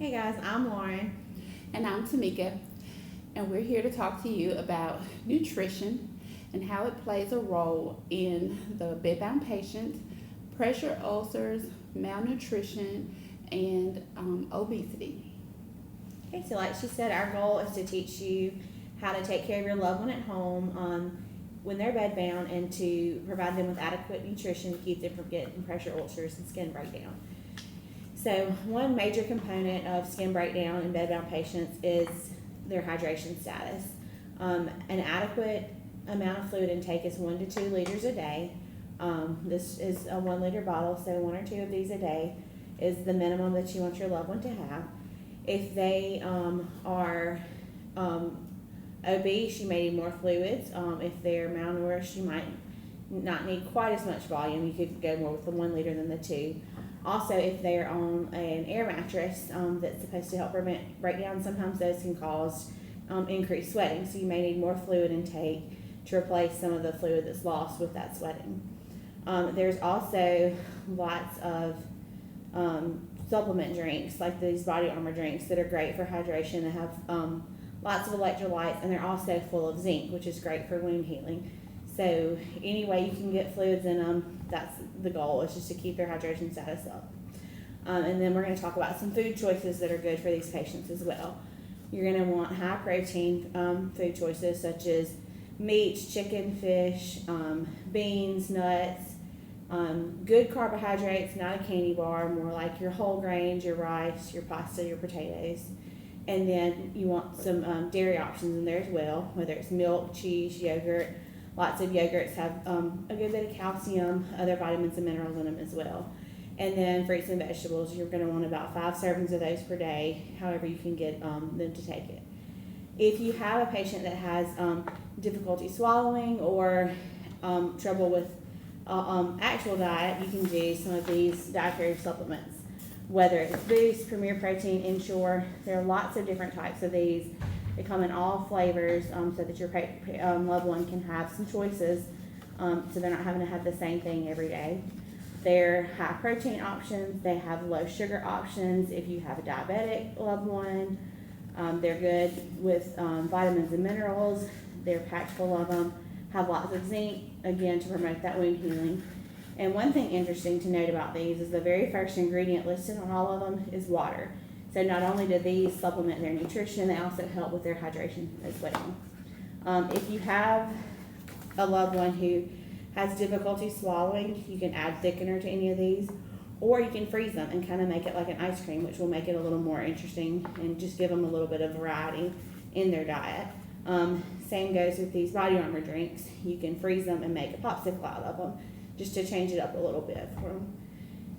Hey guys, I'm Lauren. And I'm Tomika, and we're here to talk to you about nutrition and how it plays a role in the bedbound patient, pressure ulcers, malnutrition, and obesity. Okay, so like she said, our goal is to teach you how to take care of your loved one at home when they're bedbound and to provide them with adequate nutrition to keep them from getting pressure ulcers and skin breakdown. So one major component of skin breakdown in bedbound patients is their hydration status. An adequate amount of fluid intake is 1 to 2 liters a day. This is a 1 liter bottle, so 1 or 2 of these a day is the minimum that you want your loved one to have. If they are obese, you may need more fluids. If they're malnourished, you might not need quite as much volume. You could go more with the 1 liter than the 2. Also, if they're on an air mattress that's supposed to help prevent breakdown, sometimes those can cause increased sweating. So you may need more fluid intake to replace some of the fluid that's lost with that sweating. There's also lots of supplement drinks, like these body armor drinks that are great for hydration. They have lots of electrolytes, and they're also full of zinc, which is great for wound healing. So any way you can get fluids in them, that's the goal, is just to keep their hydration status up. And then we're going to talk about some food choices that are good for these patients as well. You're going to want high protein food choices such as meats, chicken, fish, beans, nuts, good carbohydrates, not a candy bar, more like your whole grains, your rice, your pasta, your potatoes. And then you want some dairy options in there as well, whether it's milk, cheese, yogurt. Lots of yogurts have a good bit of calcium, other vitamins and minerals in them as well. And then fruits and vegetables, you're going to want about 5 servings of those per day, however you can get them to take it. If you have a patient that has difficulty swallowing or trouble with actual diet, you can do some of these dietary supplements, whether it's Boost, Premier Protein, Ensure. There are lots of different types of these. They come in all flavors so that your loved one can have some choices so they're not having to have the same thing every day. They're high protein options. They have low sugar options if you have a diabetic loved one. They're good with vitamins and minerals. They're packed full of them. Have lots of zinc, again, to promote that wound healing. And one thing interesting to note about these is the very first ingredient listed on all of them is water. So not only do these supplement their nutrition, they also help with their hydration as well. If you have a loved one who has difficulty swallowing, you can add thickener to any of these, or you can freeze them and kind of make it like an ice cream, which will make it a little more interesting and just give them a little bit of variety in their diet. Same goes with these body armor drinks. You can freeze them and make a popsicle out of them just to change it up a little bit for them.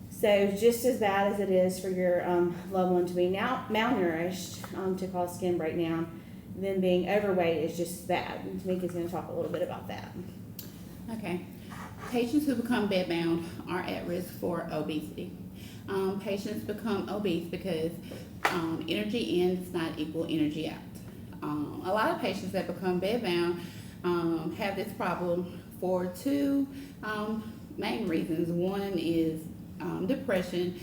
So just as bad as it is for your loved one to be malnourished to cause skin breakdown, then being overweight is just bad. And Tamika's going to talk a little bit about that. Okay. Patients who become bedbound are at risk for obesity. Patients become obese because energy in does not equal energy out. A lot of patients that become bedbound have this problem for 2 main reasons. One is depression.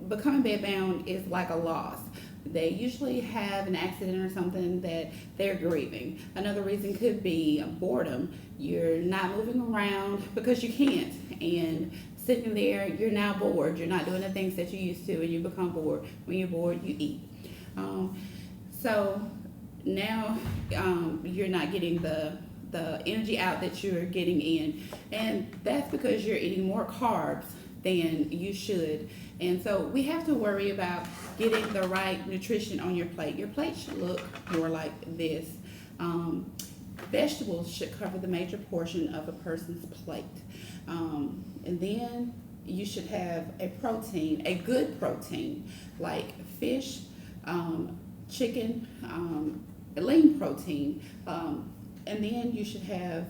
Becoming bedbound is like a loss. They usually have an accident or something that they're grieving. Another reason could be boredom. You're not moving around because you can't, and sitting there, you're now bored. You're not doing the things that you used to, and you become bored. When you're bored, you eat. So now you're not getting the energy out that you're getting in, and that's because you're eating more carbs than you should. And so we have to worry about getting the right nutrition on your plate. Your plate should look more like this. Vegetables should cover the major portion of a person's plate. And then you should have a protein, a good protein, like fish, chicken, lean protein. And then you should have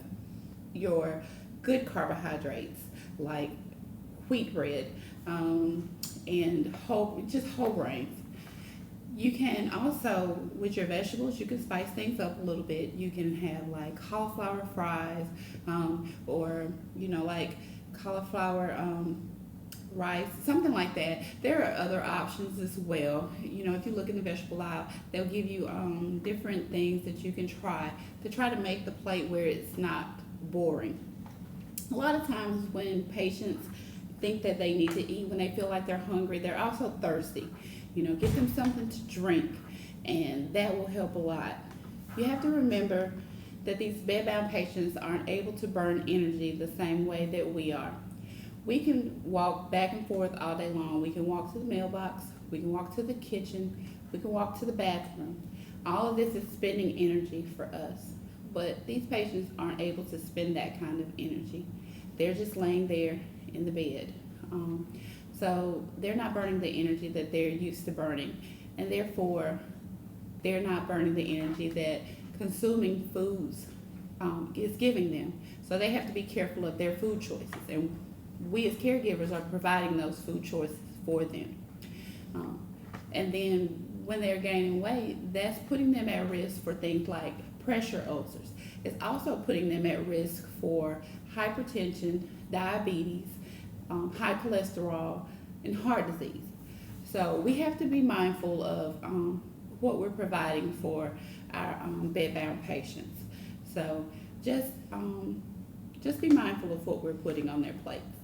your good carbohydrates, like wheat bread, and whole grains. You can also, with your vegetables, you can spice things up a little bit. You can have like cauliflower fries, or like cauliflower rice, something like that. There are other options as well. You know, if you look in the vegetable aisle, they'll give you different things that you can try to make the plate where it's not boring. A lot of times when patients think that they need to eat, when they feel like they're hungry, they're also thirsty. You know, get them something to drink, and that will help a lot. You have to remember that these bedbound patients aren't able to burn energy the same way that we are. We can walk back and forth all day long. We can walk to the mailbox, we can walk to the kitchen, we can walk to the bathroom. All of this is spending energy for us. But these patients aren't able to spend that kind of energy. They're just laying there in the bed. So they're not burning the energy that they're used to burning, and therefore they're not burning the energy that consuming foods is giving them. So they have to be careful of their food choices, and we as caregivers are providing those food choices for them. And then when they're gaining weight, that's putting them at risk for things like pressure ulcers. It's also putting them at risk for hypertension, diabetes, high cholesterol, and heart disease. So we have to be mindful of what we're providing for our bedbound patients. So just be mindful of what we're putting on their plates.